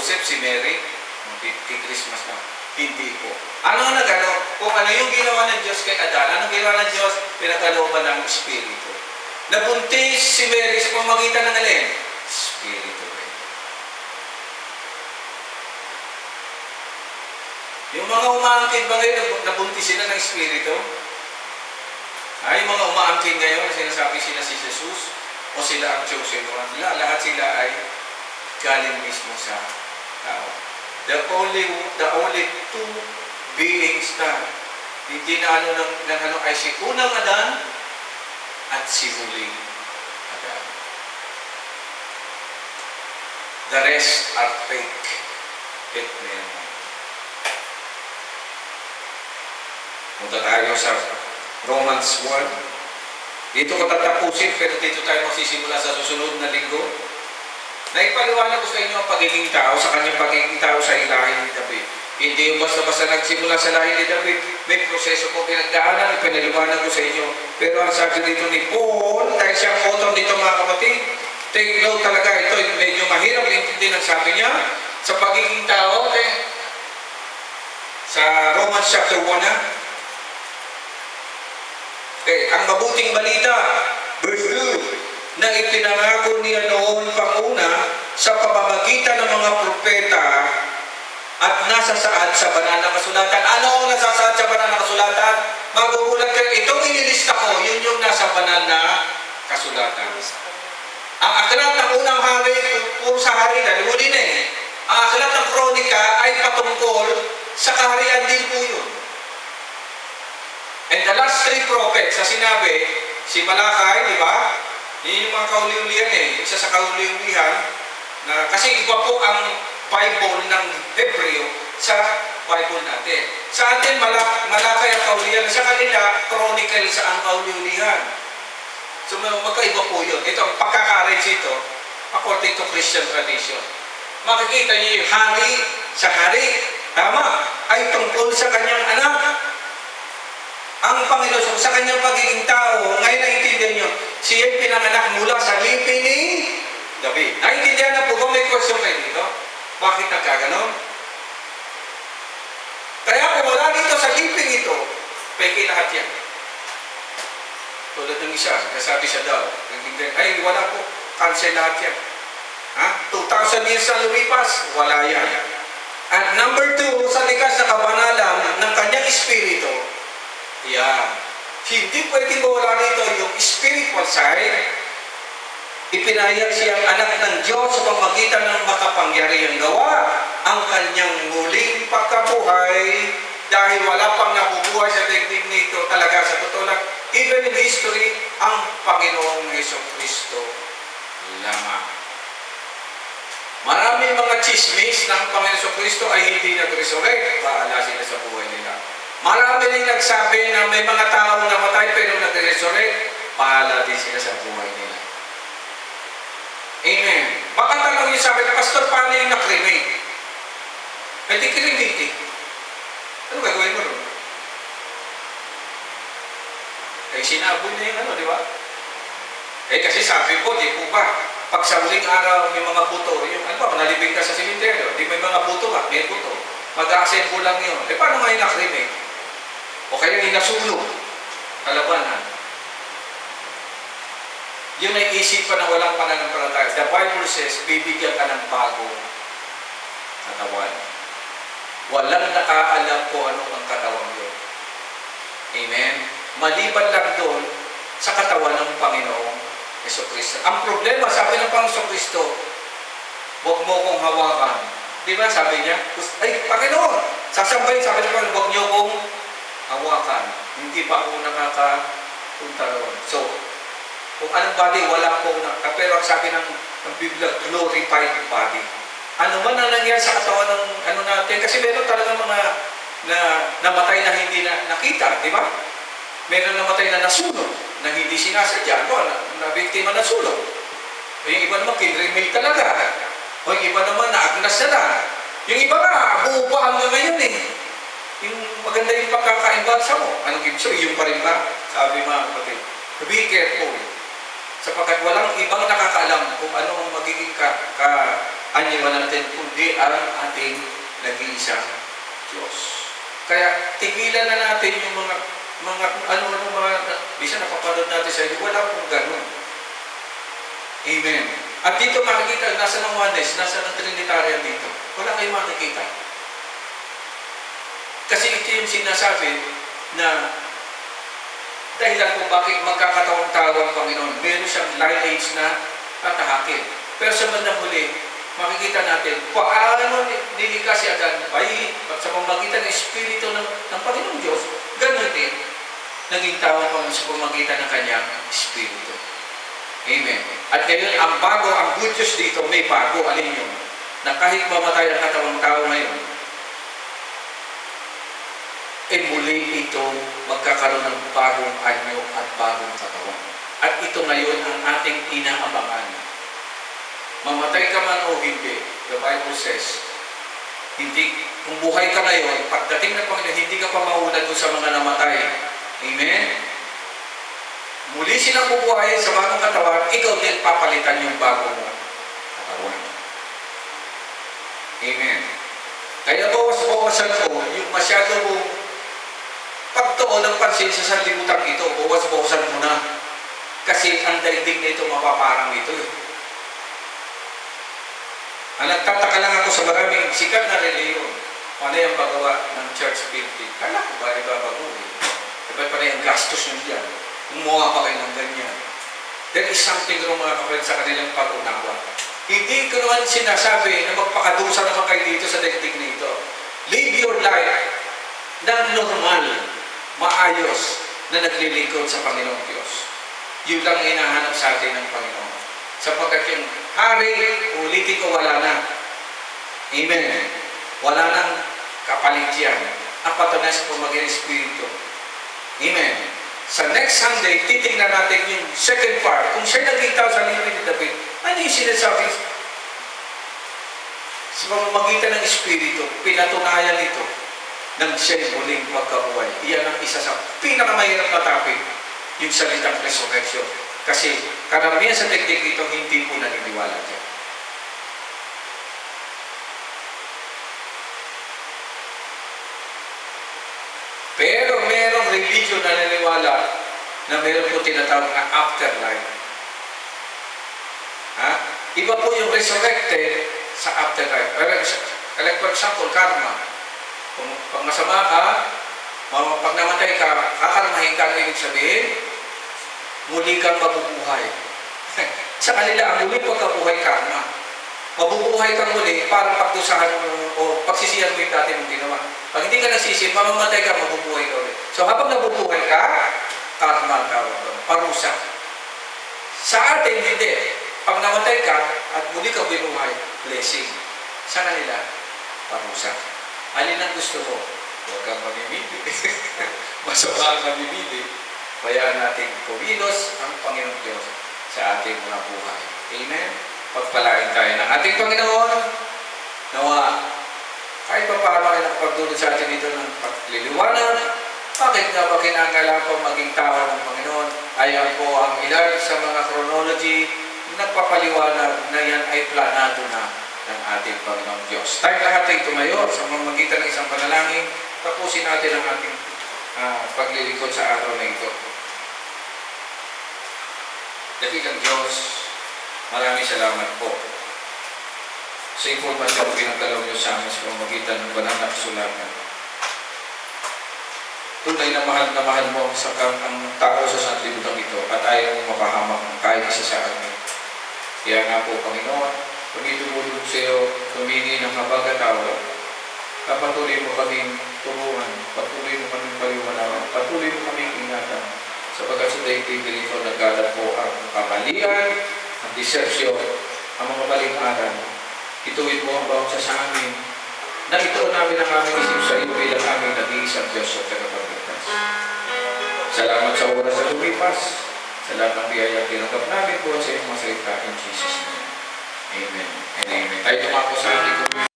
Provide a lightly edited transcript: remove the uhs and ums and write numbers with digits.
Joseph, si Mary, Christmas na. Hindi po. Ano nagano? Kung ano yung ginawa ng Diyos kay Adan, ano ginawa ng Diyos? Pinagkalooban ng Espiritu. Nabuntis si Mary sa pamagitan ng alin? Espiritu. Yung mga umaangkin ba ngayon, nabuntis sila ng Espiritu? Ay, yung mga umaangkin ngayon, sinasabi sila si Jesus, o sila ang chosen one. Lahat sila ay galing mismo sa tao. The only two beings na hindi na ano ay si unang Adan at si huling Adan. The rest are fake. Fake men. Punta tayo sa Romans 1. Dito ko tatapusin, pero dito tayo magsisimula sa susunod na linggo. Naipaliwanag ko sa inyo ang pagiging tao, sa kanyang pagiging tao sa ilahi ni David. Hindi yung basta-basta nagsimula sa lahi ni David. May proseso ko pinagdaanan, ipinaliwanag ko sa inyo. Pero ang sabi dito ni Paul, dahil siyang author dito mga kapatid, take note talaga ito, medyo mahirap intindihin ang sabi niya sa pagiging tao. Sa Romans chapter 1 na, ang mabuting balita, verse 2, na ipinangako niya noon panguna sa pamamagitan ng mga propeta at nasasaad sa banal na kasulatan. Ano ang nasasaad sa banal na kasulatan? Magugulat kayo, itong inilista ko, yun yung nasa banal na kasulatan. Ang aklat ng unang hari, puro sa hari na, huli na eh. Ang aklat ng kronika ay patungkol sa kaharian din po yun. And the last three prophets, sa sinabi, si Malakay, di ba? Yun yung mga kauli-ulihan eh. Isa sa kauli-ulihan, na, kasi iba po ang Bible ng Hebreo sa Bible natin. Sa atin, Malakay ang kaulihan. Sa kanila, Chronicles ang kauli-ulihan. So, magkaiba po yun. Ito, ang pagkaka-arrange ito, according to Christian tradition. Makikita niyo yung hari sa hari. Tama, ay tungkol sa kanyang anak. Ang Panginoon sa kanyang pagiging tao, ngayon naiintindihan nyo, siya'y pinanganak mula sa lipi ni David. Naiintindihan na po ba? May question kayo dito? Bakit nagkaganon? Kaya kung wala dito sa liping ito, peke lahat yan. Tulad ng isa, nasabi siya daw, ay wala po, cancel lahat yan. 2,000 years na lumipas, wala yan. At number 2, sa likas na kabanalan ng kanyang espiritu, yan. Hindi pwedeng mawala nito yung spiritual side. Ipinahayag siyang anak ng Diyos sa pamamagitan ng makapangyarihang gawa ang kanyang muling pagkabuhay dahil wala pang nabubuhay sa daigdig nito talaga sa totoo lang. Even in history, ang Panginoong Jesucristo lamang. Maraming mga chismis ng Panginoong Jesucristo ay hindi nag-resurrect. Bahala sila sa buhay nila. Marami rin nagsabi na may mga taong namatay pero nag-resurrect. Bahala din sila sa buhay nila. Amen. Baka tanong yung sabi na, Pastor, paano yung na-cremate? Eh, di cremate eh. Ano gagawin mo rin? Eh, sinaboy na yung ano, di ba? Eh, kasi sabi ko, di po ba? Pag sa huling araw, may mga buto, yung, ano ba, nalibing ka sa simenteryo, di may mga buto ka, may buto. Mag-a-assemble lang yun. Eh, paano nga yung na-cremate? O kaya yung nasulog, kalabanan. Yun ay isip pa na walang pananampalataya. The Bible says, bibigyan ka ng bagong katawan. Walang nakaalam kung ano ang katawan yun. Amen? Maliban lang doon sa katawan ng Panginoong Jesucristo. Ang problema, sabi ng Panginoong Jesucristo, huwag mo kong hawakan. Di ba? Sabi niya, ay, Panginoon, sasabayin, sabi ng Panginoon, huwag niyo kong hawakan. Hindi pa ako nakakapunta roon. So, kung anong body, wala po nakaka. Pero ang sabi ng Biblia, glorified body. Ano man ang nangyari sa katawan ng ano natin, kasi meron talaga mga namatay na hindi na nakita, di ba? Meron namatay na nasulog, na hindi sinasadya, na biktima na sulog. O yung iba naman, kinremate talaga. O yung iba naman, naagnas na lang. Yung iba nga, buo pa hanggang ngayon eh. Yung maganda yung pagkakaimbansa mo. Anong ibig sabihin? Yung pa rin ba? Sabi mga kapatid, be careful. Sapagkat walang ibang nakakaalam kung ano ang magiging anyo natin, kundi ang ating nag-iisang Diyos. Kaya tigilan na natin yung mga bisa napapanood natin sa inyo, wala pong ganun. Amen. At dito makikita, nasa ng oneness, nasa ng Trinitarian dito. Wala kayong makikita. Kasi ito yung sinasabi na dahilan kung bakit magkakatawang-tawang Panginoon. Meron siyang lineage na tatahakin. Pero sa bandang huli, makikita natin paano nilikha si Adan sa pamamagitan ng Espiritu ng Panginoong Diyos, gano'n din naging tawang Panginoon sa pamamagitan ng kanyang Espiritu. Amen. At ngayon, ang bago, ang good news dito, may bago, alin yun? Na kahit mamatay ang katawang tao ngayon, muli ito magkakaroon ng bagong anyo at bagong katawan. At ito ngayon ang ating inaabangan. Mamatay ka man o hindi, the Bible says, kung buhay ka ngayon, pagdating ng Panginoon, hindi ka pa mauna doon sa mga namatay. Amen? Muli silang bubuhayin sa bagong katawan, ikaw din papalitan yung bagong katawan. Amen. Kaya bawas-bawasan ko yung masyado mong pagtuon ng pansin sa sanlibutan ito, bawas-bawasan mo na. Kasi ang daigdig nito mapaparang ito. Ang nagtataka lang ako sa maraming sikat na reliyon. Ano yung paggawa ng church building? Kala ko ba ibabaguhin? Dapat pa rin ang gastos nyo dyan. Umuha pa kayo ng ganyan. There is something wrong mga kapatid sa kanilang pag-unawa. Hindi ko naman sinasabi na magpakadusa naman kayo dito sa daigdig nito. Live your life ng normal, maayos, na naglilingkod sa Panginoong Diyos. Yun lang hinahanap sa atin ng Panginoon. Sapagkat yung hari, ulitin ko, wala na. Amen. Wala nang kapalit yan. Ang patunay sa pamamagitan ng Espiritu. Amen. Sa next Sunday, titingnan natin yung second part. Kung siya naging tao sa libre ni David, ano yung sinasabi? Sa pamamagitan ng Espiritu, pinatunayan ito ng siya'y muling pagkabuhay. Iyan ang isa sa pinakamahirap na topic, yung salitang resurrection. Kasi karamihan sa teknik ito, hindi po naniniwala dyan. Pero merong religion na naniniwala na meron po tinatawag na afterlife. Ha? Iba po yung resurrected sa afterlife. Like for example, karma. Kung pag masama ka, pag namatay ka, kakarmahin ka, ibig sabihin, muli kang mabubuhay. Sa kanila, ang muli pagkabuhay karma. Mabubuhay kang muli para pagdusahan mo o pagsisihan mo yung dati mong ginawa. Pag hindi ka nagsisi, mamamatay ka, mabubuhay ka ulit. So habang nabubuhay ka, karma tawag doon, parusa. Sa atin, hindi. Pag namatay ka at muli ka binuhay, blessing. Sa kanila, parusa. Alin ang gusto mo? Huwag kang mamimili. Masama ang mamimili. Bayaan natin kumilos ang Panginoon Diyos sa ating mga buhay. Amen? Pagpalain tayo ng ating Panginoon. Nawa, kahit pa paano ay nakapagdulot sa atin ito ng pagliliwanag, bakit nga ba kinakailangan po maging tao ng Panginoon? Ayan po ang ilan sa mga chronology nagpapaliwanag na yan ay planado na ng ating Panginoon Diyos. Tayo lahat ay tumayo sa pamamagitan ng isang panalangin. Tapusin natin ang ating paglilingkod sa araw na ito. Dakilang Diyos, maraming salamat po sa impormasyon pinagdalaw niyo sa amin sa pamamagitan ng banal na kasulatan. Tunay na mahal mo sa ang tao sa sanlibutan ito at ayaw mo mapahamak ng kahit isa sa amin. Kaya nga po, Panginoon, tumitulog sa iyo, tumingin ng habag-atawa, patuloy mo kaming turuan, patuloy mo kaming paliwanawan, patuloy mo kaming ingatan, sapagkat sa daigdig nito nagkalat po ang kamalian, ang desertion, ang mga baling-aran. Ituwid mo ang bawat sa amin, na ito namin ang aming isip sa iyo bilang aming nag-iisang Diyos at tagapagligtas. Salamat sa oras sa lumipas, sa lahat ng biyaya tinanggap namin po sa iyong masalita in Jesus' name. Amen and amen. Tayo tumako sa ating